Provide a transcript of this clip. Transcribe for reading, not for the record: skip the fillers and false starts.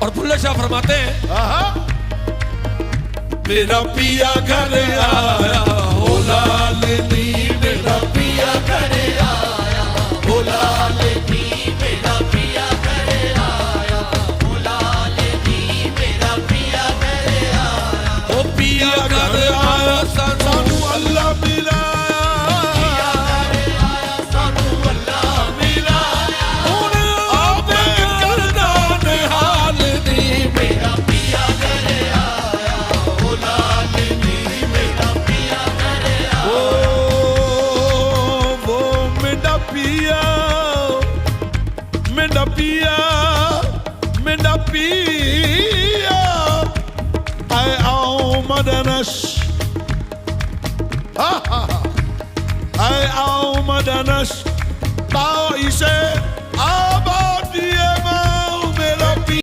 और भुल्लर शाह फरमाते हैं मेरा पिया घर आया हो लालनी, मेरा पिया घर आया हो लालनी, मेरा पिया घर आया हो लालनी, मेरा पिया घर आया। ओ पिया घर आया सानू अल्लाह मिला, पिया घर आया सानू अल्लाह मिला, हुण आवे करदा निहाल दी मेरा पिया घर आया हो लालनी, मेरा पिया घर आया। वो मेरा पिया, मेरा पिया, मेरा पिया आए आओ मदनश, आए आओ मदनश ताओ इसे आबादी